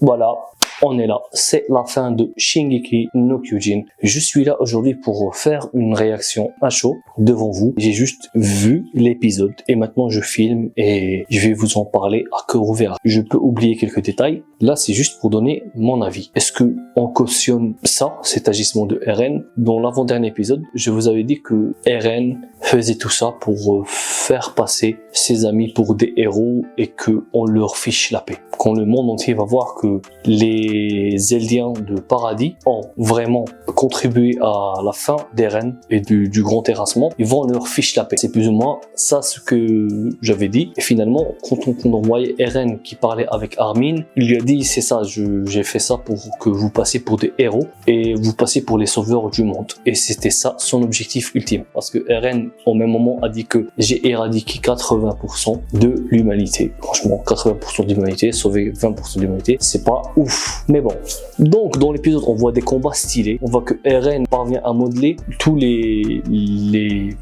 Voilà, on est là. C'est la fin de Shingeki no Kyojin. Je suis là aujourd'hui pour faire une réaction à chaud devant vous. J'ai juste vu l'épisode et maintenant je filme et je vais vous en parler à cœur ouvert. Je peux oublier quelques détails. Là, c'est juste pour donner mon avis. Est-ce que on cautionne ça, cet agissement de Eren? Dans l'avant-dernier épisode, je vous avais dit que Eren faisait tout ça pour faire passer ses amis pour des héros et que on leur fiche la paix. Quand le monde entier va voir que les Eldiens de Paradis ont vraiment contribué à la fin d'Eren et du grand terrassement, ils vont leur fiche la paix. C'est plus ou moins ça ce que j'avais dit. Et finalement, quand on voyait Eren qui parlait avec Armin, il lui a dit c'est ça, j'ai fait ça pour que vous passiez pour des héros et vous passiez pour les sauveurs du monde. Et c'était ça son objectif ultime. Parce que Eren, au même moment, a dit que j'ai éradiqué 80% de l'humanité. Franchement, 80% de l'humanité, sauver 20% de l'humanité, c'est pas ouf. Mais bon. Donc, dans l'épisode, on voit des combats stylés. On voit que Eren parvient à modeler tous les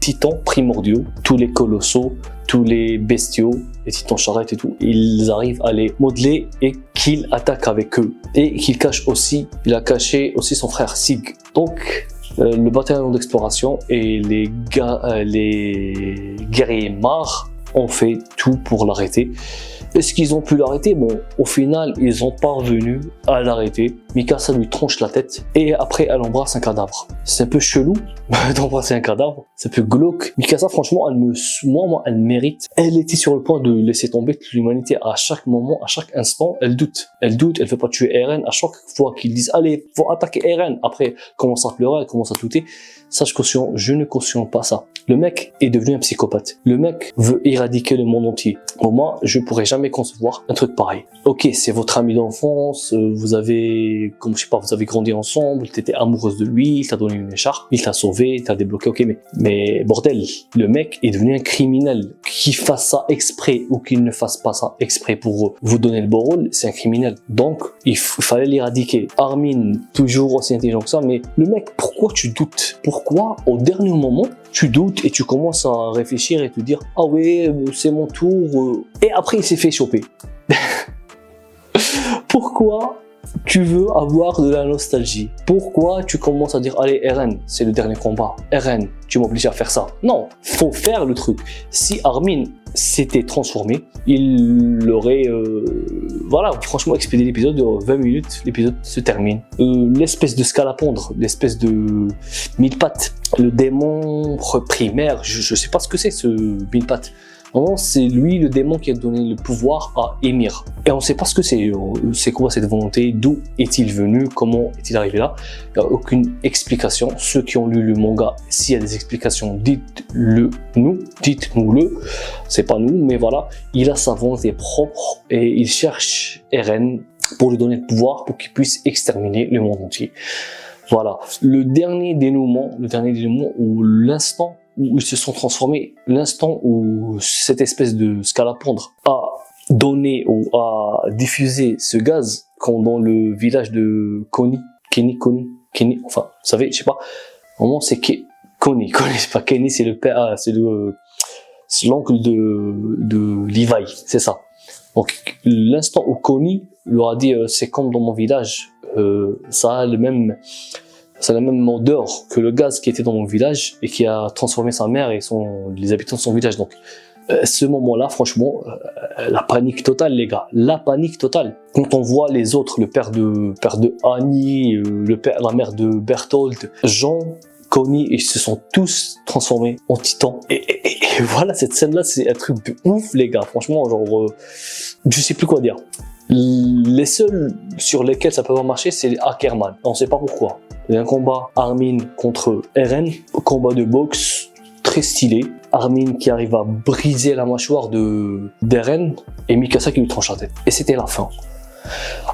titans primordiaux, tous les colossaux, tous les bestiaux, les titans charrettes et tout. Ils arrivent à les modeler et qu'il attaque avec eux. Et qu'il cache aussi, il a caché aussi son frère Sig. Donc, le bataillon d'exploration et les guerriers Mar ont fait tout pour l'arrêter. Est-ce qu'ils ont pu l'arrêter? Bon, au final, ils ont parvenu à l'arrêter. Mikasa lui tranche la tête et après, elle embrasse un cadavre. C'est un peu chelou d'embrasser un cadavre. C'est un peu glauque. Mikasa, franchement, elle mérite. Elle était sur le point de laisser tomber toute l'humanité à chaque moment, à chaque instant. Elle doute. Elle veut pas tuer Eren. À chaque fois qu'ils disent, allez, faut attaquer Eren. Après, elle commence à pleurer, elle commence à douter. Ça, je ne cautionne pas ça. Le mec est devenu un psychopathe. Le mec veut éradiquer le monde entier. Pour moi, je pourrais jamais concevoir un truc pareil. Ok, c'est votre ami d'enfance, vous avez, comme je sais pas, vous avez grandi ensemble, t'étais amoureuse de lui, il t'a donné une écharpe, il t'a sauvé, il t'a débloqué, ok, mais bordel, le mec est devenu un criminel. Qu'il fasse ça exprès ou qu'il ne fasse pas ça exprès pour vous donner le bon rôle, c'est un criminel. Donc, il fallait l'éradiquer. Armin, toujours aussi intelligent que ça, mais le mec, pourquoi tu doutes? Pourquoi, au dernier moment, tu doutes et tu commences à réfléchir et te dire « Ah ouais, c'est mon tour. » Et après, il s'est fait choper. Pourquoi tu veux avoir de la nostalgie? Pourquoi tu commences à dire « Allez, Eren, c'est le dernier combat. Eren, tu m'obliges à faire ça. » Non, faut faire le truc. Si Armin s'était transformé, il aurait, voilà, franchement, expédié l'épisode de 20 minutes, l'épisode se termine. L'espèce de scalapondre, l'espèce de mille pattes, le démon primaire, je sais pas ce que c'est ce mille pattes. Non, c'est lui le démon qui a donné le pouvoir à Ymir. Et on ne sait pas ce que c'est. C'est quoi cette volonté? D'où est-il venu? Comment est-il arrivé là? Il n'y a aucune explication. Ceux qui ont lu le manga, s'il y a des explications, dites-nous-le. C'est pas nous, mais voilà. Il a sa volonté propre et il cherche Eren pour lui donner le pouvoir pour qu'il puisse exterminer le monde entier. Voilà. Le dernier dénouement où l'instant où ils se sont transformés, l'instant où cette espèce de scalapondre a donné ou a diffusé ce gaz, quand dans le village de Kenny, enfin, vous savez, je sais pas, vraiment c'est Connie, c'est pas Kenny, c'est le père, c'est l'oncle de Levi, c'est ça. Donc, l'instant où Connie leur a dit, c'est comme dans mon village, ça a la même odeur que le gaz qui était dans mon village et qui a transformé sa mère et les habitants de son village. Donc, ce moment-là, franchement, la panique totale, les gars. La panique totale. Quand on voit les autres, le père de Annie, la mère de Berthold, Jean, Connie, ils se sont tous transformés en titans. Et voilà, cette scène-là, c'est un truc de ouf, les gars. Franchement, genre, je sais plus quoi dire. Les seuls sur lesquels ça peut avoir marché, c'est les Ackerman. On ne sait pas pourquoi. Il y a un combat Armin contre Eren, combat de boxe très stylé. Armin qui arrive à briser la mâchoire d'Eren et Mikasa qui lui tranche la tête. Et c'était la fin.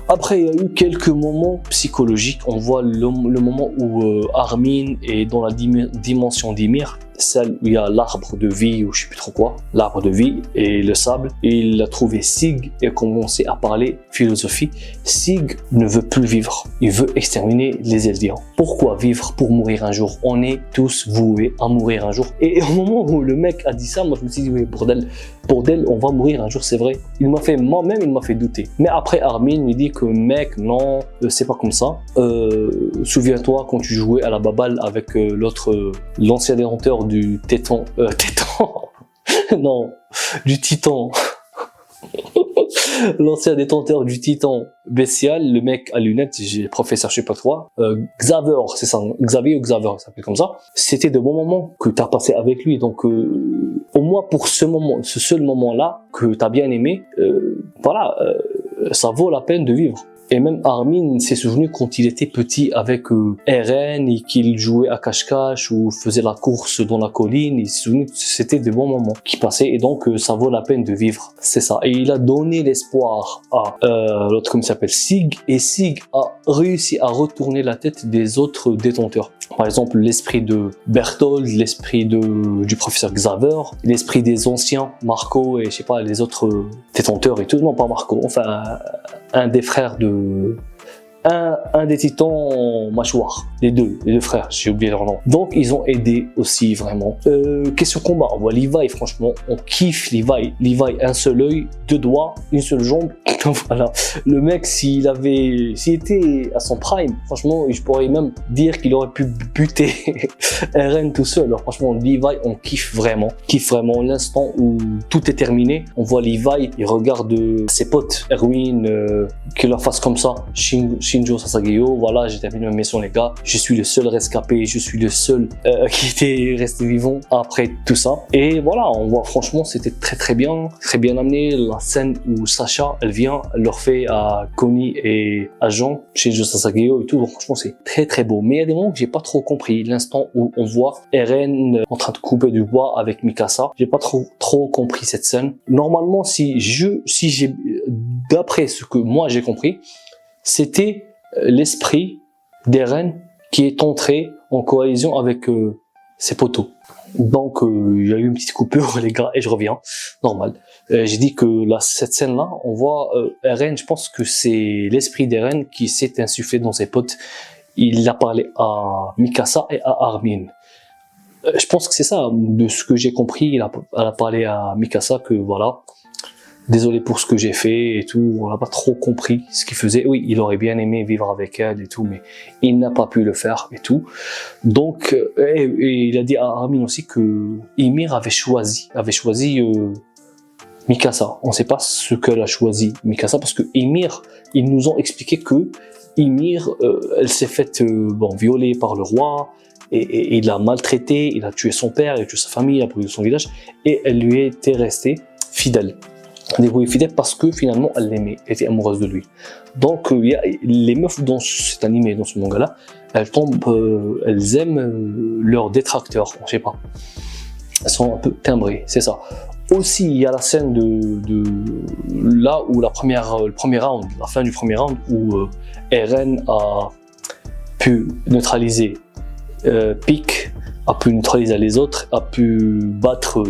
Après, il y a eu quelques moments psychologiques. On voit le moment où Armin est dans la dimension d'Ymir celle où il y a l'arbre de vie ou je sais plus trop quoi, l'arbre de vie et le sable. Et il a trouvé Sig et a commencé à parler philosophie. Sig ne veut plus vivre, il veut exterminer les Eldiens. Pourquoi vivre pour mourir un jour? On est tous voués à mourir un jour. Et au moment où le mec a dit ça, moi je me suis dit oui, bordel, on va mourir un jour, c'est vrai. Moi-même, il m'a fait douter. Mais après, Armin lui dit que mec, non, c'est pas comme ça. Souviens-toi quand tu jouais à la baballe avec l'ancien détenteur du tétan, non, du titan. L'ancien détenteur du titan bestial, le mec à lunettes, professeur je sais pas quoi, Xavier, c'est ça, Xavier ou Xavier, ça s'appelle comme ça. C'était de bons moments que tu as passé avec lui, donc au moins pour ce moment, ce seul moment-là que tu as bien aimé, ça vaut la peine de vivre. Et même Armin s'est souvenu quand il était petit avec Eren et qu'il jouait à cache-cache ou faisait la course dans la colline. Il s'est souvenu que c'était des bons moments qui passaient et donc ça vaut la peine de vivre. C'est ça. Et il a donné l'espoir à l'autre, comme il s'appelle, Sig. Et Sig a réussi à retourner la tête des autres détenteurs. Par exemple, l'esprit de Berthold, l'esprit du professeur Xavier, l'esprit des anciens, Marco et je sais pas, les autres détenteurs et tout. Non, pas Marco, enfin un des frères de... Un des titans mâchoire, les deux frères, j'ai oublié leur nom. Donc ils ont aidé aussi vraiment. Question combat, on voit Levi, franchement, on kiffe Levi. Levi, un seul œil, deux doigts, une seule jambe. Voilà. Le mec, s'il était à son prime, franchement, je pourrais même dire qu'il aurait pu buter Eren tout seul. Alors, franchement, Levi, on kiffe vraiment. L'instant où tout est terminé, on voit Levi, il regarde ses potes, Erwin, qu'il leur fasse comme ça, Shinjo Sasageyo, voilà, j'ai terminé ma mission les gars, je suis le seul rescapé, je suis le seul qui était resté vivant après tout ça. Et voilà, on voit franchement c'était très bien amené, la scène où Sasha, elle vient, elle leur fait à Connie et à Jean, Shinjo Sasageyo et tout, donc franchement c'est très beau. Mais il y a des moments que j'ai pas trop compris, l'instant où on voit Eren en train de couper du bois avec Mikasa, j'ai pas trop compris cette scène. Normalement si j'ai, d'après ce que moi j'ai compris, c'était l'esprit d'Eren qui est entré en coalition avec ses poteaux. Donc il y a eu une petite coupure les gars et je reviens, normal. J'ai dit que cette scène-là, on voit Eren, je pense que c'est l'esprit d'Eren qui s'est insufflé dans ses potes. Il a parlé à Mikasa et à Armin. Je pense que c'est ça, de ce que j'ai compris, elle a parlé à Mikasa que voilà, désolé pour ce que j'ai fait et tout, on n'a pas trop compris ce qu'il faisait. Oui, il aurait bien aimé vivre avec elle et tout, mais il n'a pas pu le faire et tout. Donc, et il a dit à Armin aussi que Ymir avait choisi Mikasa. On ne sait pas ce qu'elle a choisi, Mikasa, parce que Ymir, ils nous ont expliqué que Ymir, elle s'est faite violer par le roi, et il l'a maltraité, il a tué son père, il a tué sa famille, il a brûlé son village, et elle lui était restée fidèle. Dévouée fidèle parce que finalement elle l'aimait, elle était amoureuse de lui. Donc les meufs dans cet animé, dans ce manga là, elles aiment leurs détracteurs, je sais pas, elles sont un peu timbrées, c'est ça. Aussi il y a la scène de là où le premier round, la fin du premier round où Eren a pu neutraliser Pieck, a pu neutraliser les autres, a pu battre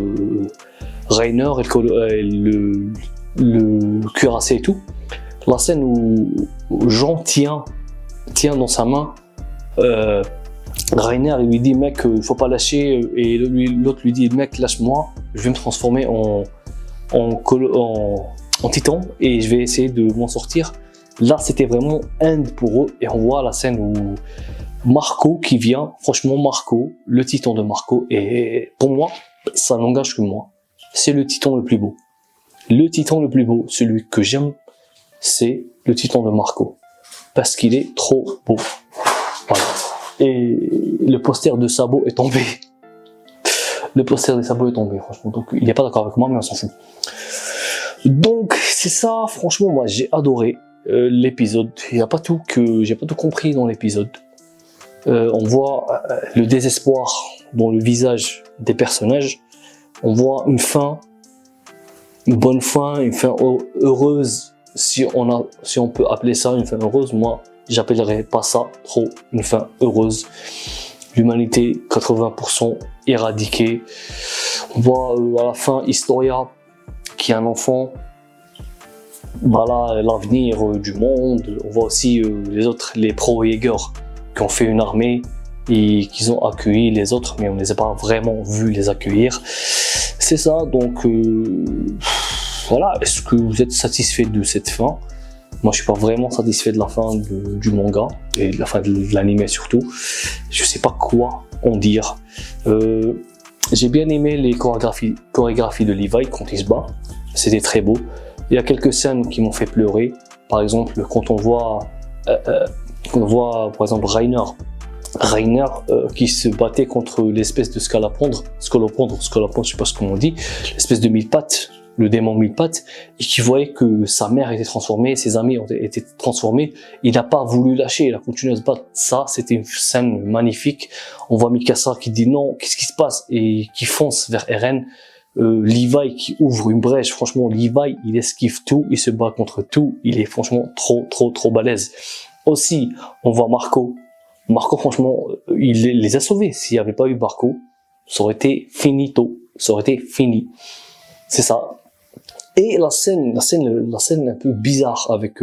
Reiner et le cuirassé et tout. La scène où Jean tient dans sa main Reiner, il lui dit mec il faut pas lâcher, et l'autre lui dit mec lâche-moi, je vais me transformer en titan et je vais essayer de m'en sortir. Là c'était vraiment end pour eux et on voit la scène où Marco qui vient, franchement Marco, le titan de Marco, et pour moi ça n'engage que moi. C'est le titan le plus beau. Le titan le plus beau, celui que j'aime, c'est le titan de Marco. Parce qu'il est trop beau. Voilà. Et le poster de Sabo est tombé. Le poster de Sabo est tombé, franchement. Donc il n'est pas d'accord avec moi, mais on s'en fout. Donc c'est ça, franchement, moi j'ai adoré l'épisode. Il n'y a pas tout que j'ai pas tout compris dans l'épisode. On voit le désespoir dans le visage des personnages. On voit une fin, une bonne fin, une fin heureuse, si on peut appeler ça une fin heureuse. Moi, j'appellerais pas ça trop une fin heureuse. l'humanité 80% éradiquée. On voit à la fin Historia qui est un enfant, voilà l'avenir du monde. On voit aussi les autres, les pro-Jaeger qui ont fait une armée et qui ont accueilli les autres, mais on ne les a pas vraiment vus les accueillir. C'est ça, donc voilà. Est-ce que vous êtes satisfait de cette fin? Moi, je suis pas vraiment satisfait de la fin du manga et de la fin de l'anime surtout. Je sais pas quoi en dire. J'ai bien aimé les chorégraphies de Levi quand il se bat. C'était très beau. Il y a quelques scènes qui m'ont fait pleurer. Par exemple, quand on voit par exemple Reiner qui se battait contre l'espèce de scolopendre, je sais pas comment on dit, l'espèce de mille pattes, le démon mille pattes, et qui voyait que sa mère était transformée, ses amis ont été transformés. Il n'a pas voulu lâcher, il a continué à se battre. Ça, c'était une scène magnifique. On voit Mikasa qui dit non, qu'est-ce qui se passe, et qui fonce vers Eren. Levi qui ouvre une brèche. Franchement, Levi, il esquive tout, il se bat contre tout. Il est franchement trop balèze. Aussi, on voit Marco. Marco, franchement, il les a sauvés. S'il n'y avait pas eu Marco, ça aurait été finito. Ça aurait été fini. C'est ça. Et la scène un peu bizarre avec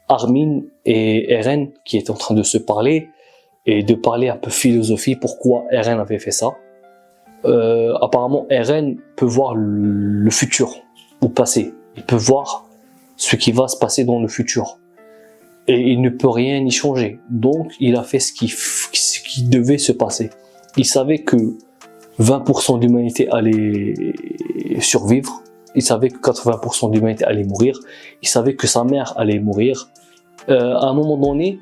Armin et Eren qui est en train de se parler et de parler un peu philosophie, pourquoi Eren avait fait ça. Apparemment, Eren peut voir le futur ou le passé. Il peut voir ce qui va se passer dans le futur. Et il ne peut rien y changer. Donc, il a fait ce qui devait se passer. Il savait que 20% de l'humanité allait survivre. Il savait que 80% de l'humanité allait mourir. Il savait que sa mère allait mourir. À un moment donné,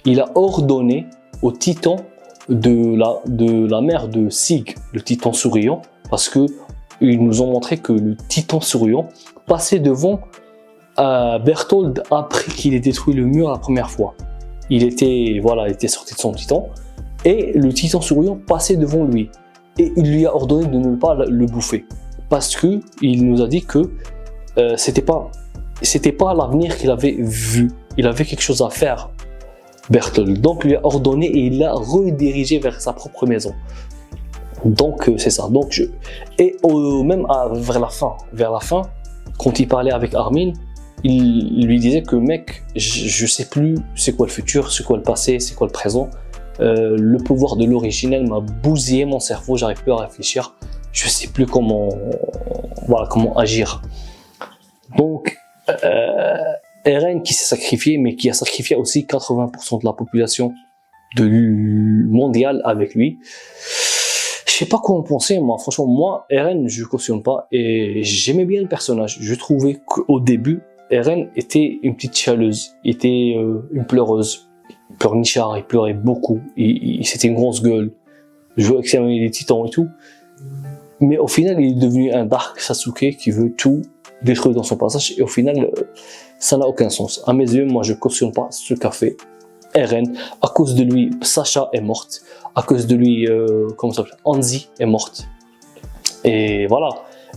il a ordonné au titan de la mère de Sig, le titan souriant, parce que ils nous ont montré que le titan souriant passait devant Bertholdt après qu'il ait détruit le mur la première fois. Il était sorti de son titan et le titan souriant passait devant lui et il lui a ordonné de ne pas le bouffer parce que il nous a dit que c'était pas l'avenir qu'il avait vu. Il avait quelque chose à faire. Bertholdt. Donc, il lui a ordonné et il l'a redirigé vers sa propre maison. Donc, c'est ça. Donc, même vers la fin, quand il parlait avec Armin, il lui disait que mec, je sais plus c'est quoi le futur, c'est quoi le passé, c'est quoi le présent. Le pouvoir de l'originel m'a bousillé mon cerveau, j'arrive plus à réfléchir. Je sais plus comment agir. Donc, Eren qui s'est sacrifié, mais qui a sacrifié aussi 80% de la population mondiale avec lui. Je sais pas quoi en penser, moi. Franchement, moi, Eren, je cautionne pas. Et j'aimais bien le personnage. Je trouvais qu'au début, Eren était une petite chialeuse. Il était une pleureuse. Il pleurnichard, il pleurait beaucoup. C'était une grosse gueule. Je jouais avec les titans et tout. Mais au final, il est devenu un Dark Sasuke qui veut tout détruire dans son passage. Et au final, ça n'a aucun sens. À mes yeux, moi, je cautionne pas ce qu'a fait Eren. À cause de lui, Sasha est morte. À cause de lui, Hanzi est morte. Et voilà.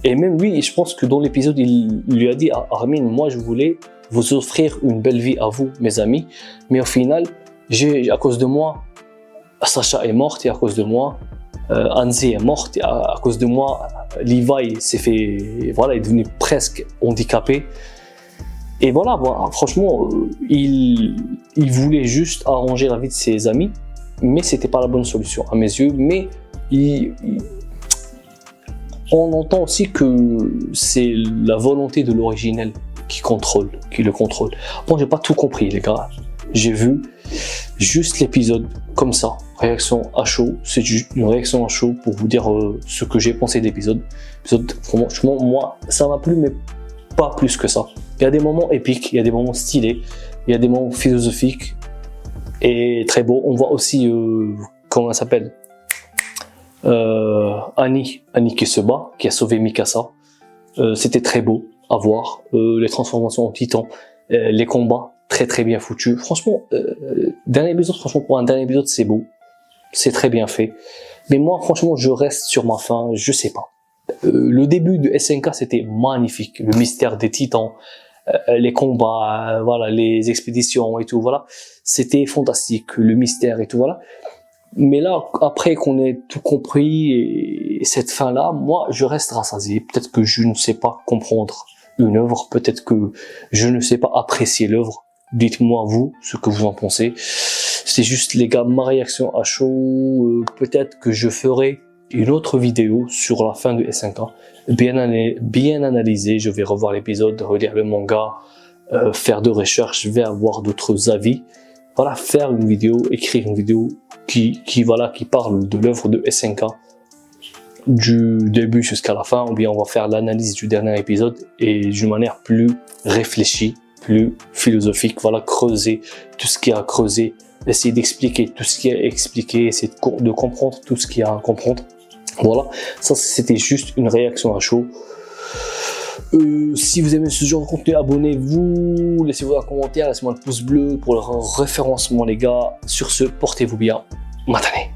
Et même lui, je pense que dans l'épisode, il lui a dit à Armin, moi, je voulais vous offrir une belle vie à vous, mes amis. Mais au final, à cause de moi, Sasha est morte. Et à cause de moi, Hanzi est morte. Et à cause de moi, Levi il est devenu presque handicapé. Et voilà, franchement, il voulait juste arranger la vie de ses amis, mais c'était pas la bonne solution à mes yeux. Mais on entend aussi que c'est la volonté de l'originel qui le contrôle. Bon, j'ai pas tout compris, les gars. J'ai vu juste l'épisode comme ça, réaction à chaud. C'est juste une réaction à chaud pour vous dire ce que j'ai pensé d'épisode. Franchement, moi, ça m'a plu, mais pas plus que ça. Il y a des moments épiques, il y a des moments stylés, il y a des moments philosophiques et très beaux. On voit aussi, comment elle s'appelle, Annie qui se bat, qui a sauvé Mikasa. C'était très beau à voir. Les transformations en titan, les combats très bien foutus. Franchement, pour un dernier épisode, c'est beau. C'est très bien fait. Mais moi, franchement, je reste sur ma faim, je sais pas. Le début de SNK, c'était magnifique. Le mystère des titans, les combats, les expéditions et tout, voilà. C'était fantastique, le mystère et tout, voilà. Mais là, après qu'on ait tout compris et cette fin-là, moi, je reste rassasié. Peut-être que je ne sais pas comprendre une œuvre, peut-être que je ne sais pas apprécier l'œuvre. Dites-moi vous ce que vous en pensez. C'est juste les gars ma réaction à chaud. Peut-être que je ferai une autre vidéo sur la fin de S5K, bien analysée. Je vais revoir l'épisode, relire le manga, faire de recherches, je vais avoir d'autres avis. Voilà, faire une vidéo, écrire une vidéo qui parle de l'œuvre de S5K du début jusqu'à la fin, ou bien on va faire l'analyse du dernier épisode et d'une manière plus réfléchie, plus philosophique. Voilà, creuser tout ce qu'il y a à creuser, essayer d'expliquer tout ce qu'il y a à expliquer, essayer de comprendre tout ce qu'il y a à comprendre. Voilà, ça c'était juste une réaction à chaud. Si vous aimez ce genre de contenu, abonnez-vous, laissez-vous un commentaire, laissez-moi un pouce bleu pour le référencement les gars. Sur ce, portez-vous bien. Matane.